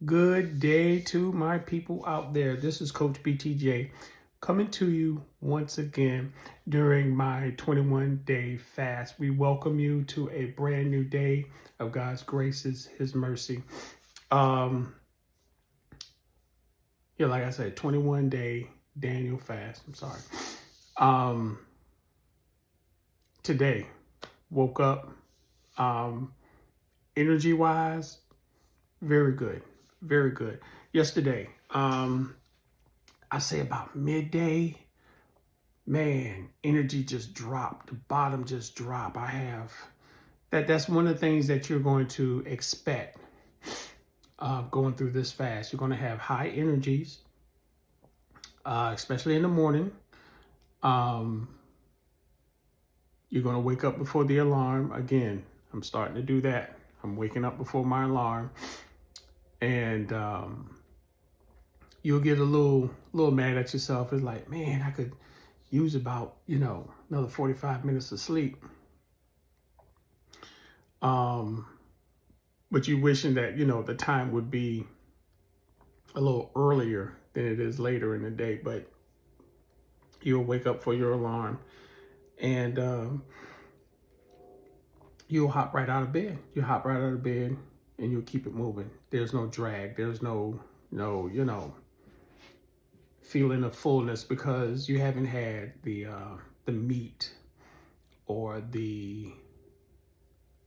Good day to my people out there. This is Coach BTJ coming to you once again during my 21-day fast. We welcome you to a brand new day of God's graces, His mercy. Like I said, 21-day Daniel fast. I'm sorry. Today, woke up energy-wise, very good. Very good. Yesterday, I say about midday, man, energy just dropped. The bottom just dropped. That's one of the things that you're going to expect going through this fast. You're going to have high energies, especially in the morning. You're going to wake up before the alarm. Again, I'm starting to do that. I'm waking up before my alarm. And you'll get a little mad at yourself. It's like, man, I could use about, another 45 minutes of sleep. But you wishing that, the time would be a little earlier than it is later in the day. But you'll wake up for your alarm and you'll hop right out of bed. You'll hop right out of bed and you'll keep it moving. There's no drag. There's no feeling of fullness because you haven't had the meat or the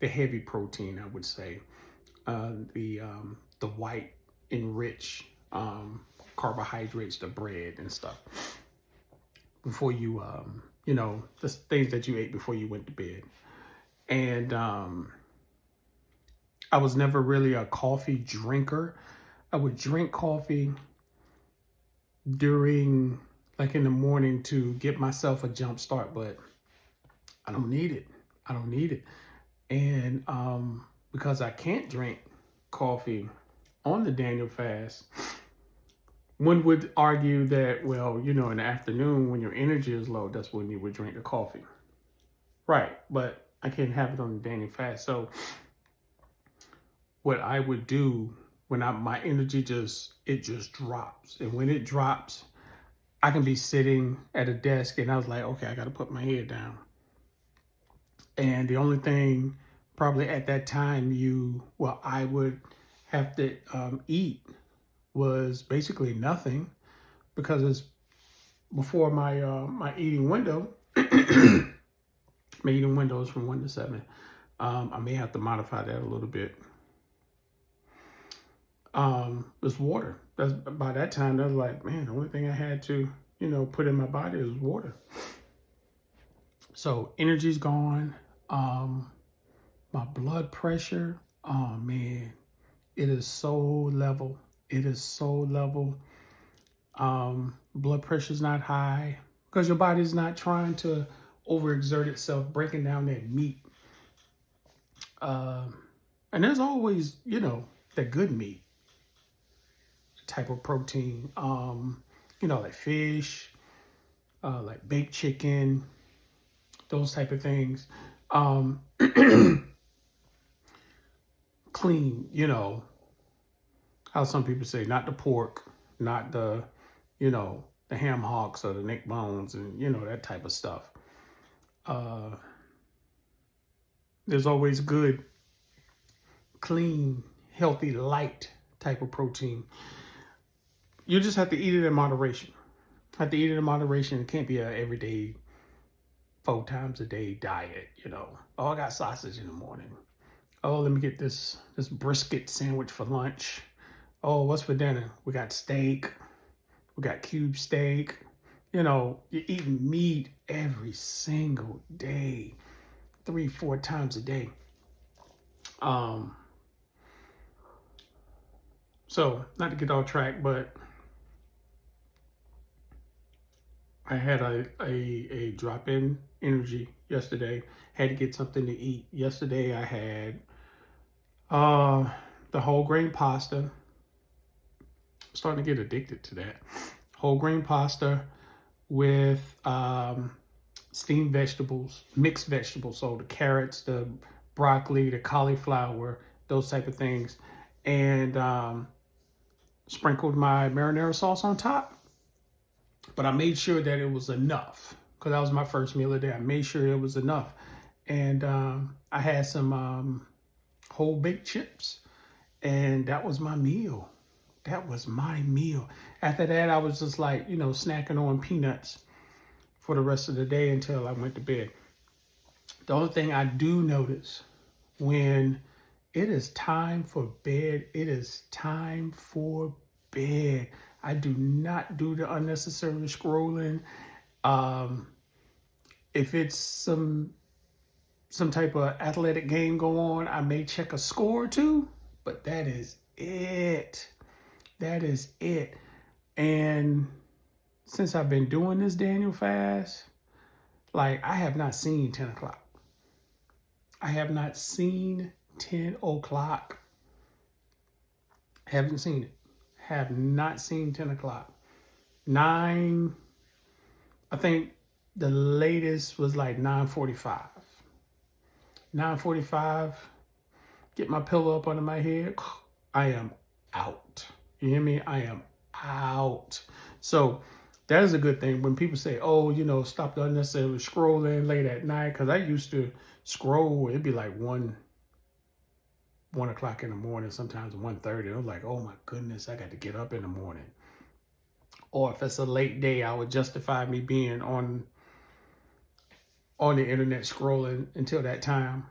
heavy protein, I would say, the white enriched carbohydrates, the bread and stuff before you the things that you ate before you went to bed. And I was never really a coffee drinker. I would drink coffee during, like in the morning, to get myself a jump start, but I don't need it. And because I can't drink coffee on the Daniel fast, one would argue that, well, in the afternoon when your energy is low, that's when you would drink the coffee. Right, but I can't have it on the Daniel fast. So what I would do when my energy just drops. And when it drops, I can be sitting at a desk and I was like, okay, I got to put my head down. And the only thing probably at that time I would have to eat was basically nothing, because it's before my my eating window. My eating window is from 1 to 7. I may have to modify that a little bit. It's water. By that time, I was like, man, the only thing I had to, put in my body is water. So energy's gone. My blood pressure, oh man, it is so level. Blood pressure's not high because your body's not trying to overexert itself, breaking down that meat. And there's always, the good meat type of protein, like fish, like baked chicken, those type of things. Clean, how some people say, not the pork, not the, the ham hocks or the neck bones and, that type of stuff. There's always good, clean, healthy, light type of protein. You just have to eat it in moderation. It can't be a everyday 4 times a day diet, Oh, I got sausage in the morning. Oh, let me get this brisket sandwich for lunch. Oh, what's for dinner? We got steak. We got cube steak. You're eating meat every single day, 3-4 times a day. So not to get off track, but I had a drop in energy yesterday. Had to get something to eat. Yesterday I had the whole grain pasta. I'm starting to get addicted to that. Whole grain pasta with steamed vegetables, mixed vegetables. So the carrots, the broccoli, the cauliflower, those type of things. And sprinkled my marinara sauce on top, but I made sure that it was enough because that was my first meal of the day. I made sure it was enough. And I had some whole baked chips, and that was my meal. That was my meal. After that, I was just like, snacking on peanuts for the rest of the day until I went to bed. The only thing I do notice when it is time for bed, it is time for bed. I do not do the unnecessary scrolling. If it's some type of athletic game go on, I may check a score or two, but that is it. That is it. And since I've been doing this Daniel fast, like I have not seen 10 o'clock. I have not seen 10 o'clock. Haven't seen it. Have not seen 10 o'clock. 9, I think the latest was like 9:45. 9:45, get my pillow up under my head. I am out. You hear me? I am out. So that is a good thing. When people say, oh, stop the unnecessary scrolling late at night, because I used to scroll, it'd be like 1 o'clock in the morning, sometimes 1:30. I'm like, oh my goodness, I got to get up in the morning. Or if it's a late day, I would justify me being on the internet scrolling until that time.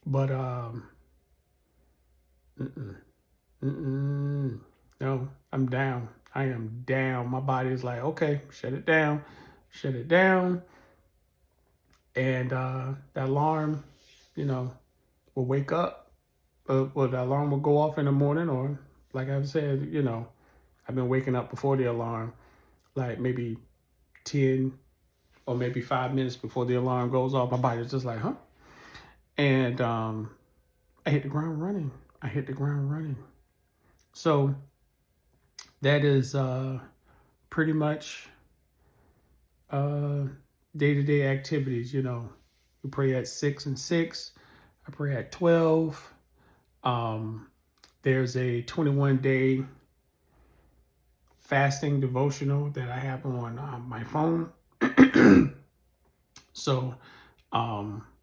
But no, I'm down. I am down. My body is like, okay, shut it down. And the alarm, will wake up. Well, the alarm will go off in the morning, or like I've said, I've been waking up before the alarm, like maybe 10 or maybe 5 minutes before the alarm goes off. My body's just like, huh? And I hit the ground running. So that is pretty much day-to-day activities. We pray at 6 and 6. I pray at 12. There's a 21-day fasting devotional that I have on my phone. So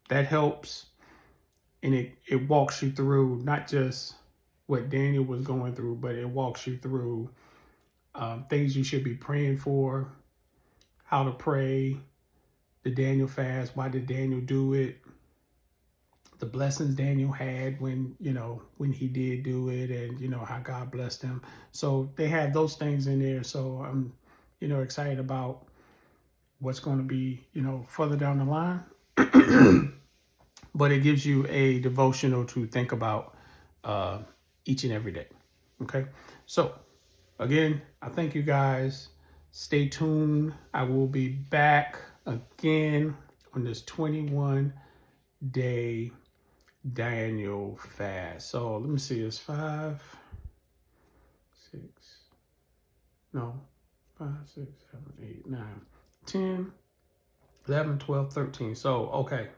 that helps, and it walks you through not just what Daniel was going through, but it walks you through things you should be praying for, how to pray, the Daniel fast, why did Daniel do it, the blessings Daniel had when he did do it, and how God blessed him. So they have those things in there. So I'm excited about what's going to be further down the line. But it gives you a devotional to think about each and every day. Okay, so again, I thank you guys. Stay tuned. I will be back again on this 21-day Daniel fast. So let me see, it's 5, 6, 7, 8, 9, 10, 11, 12, 13. So, okay.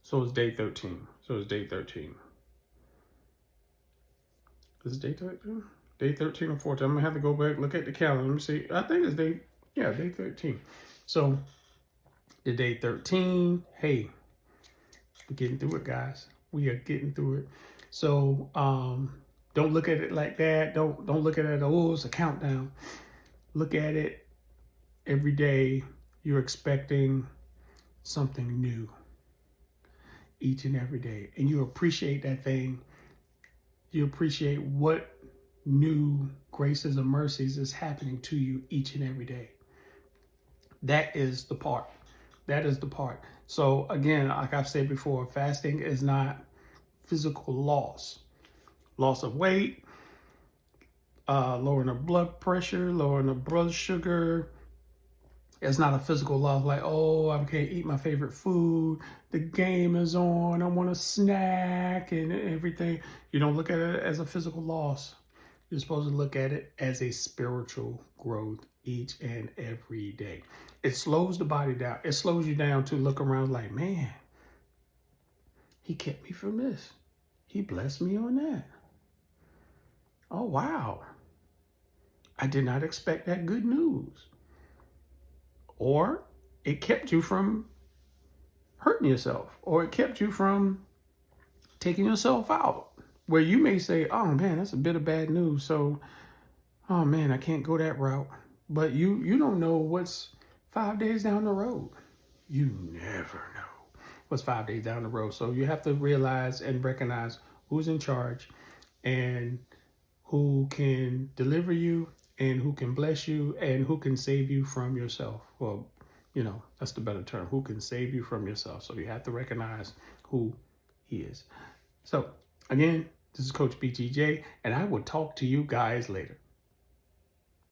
So it's day 13. Is it day 13? Day 13 or 14. I'm going to have to go back, look at the calendar. Let me see. I think it's day 13. So the day 13, hey, we're getting through it, guys. We are getting through it. So don't look at it like that. Don't look at it, it's a countdown. Look at it every day. You're expecting something new each and every day. And you appreciate that thing. You appreciate what new graces and mercies is happening to you each and every day. That is the part. So again, like I've said before, fasting is not physical loss of weight, lowering the blood pressure, lowering the blood sugar. It's not a physical loss like, I can't eat my favorite food. The game is on. I want a snack and everything. You don't look at it as a physical loss. You're supposed to look at it as a spiritual growth each and every day. It slows the body down. It slows you down to look around like, man, he kept me from this. He blessed me on that. Oh, wow. I did not expect that good news. Or it kept you from hurting yourself, or it kept you from taking yourself out, where you may say, oh man, that's a bit of bad news. So, oh man, I can't go that route. But you don't know what's 5 days down the road. You never know what's 5 days down the road. So you have to realize and recognize who's in charge and who can deliver you and who can bless you and who can save you from yourself. Well, that's the better term. Who can save you from yourself. So you have to recognize who he is. So again, this is Coach BTJ, and I will talk to you guys later.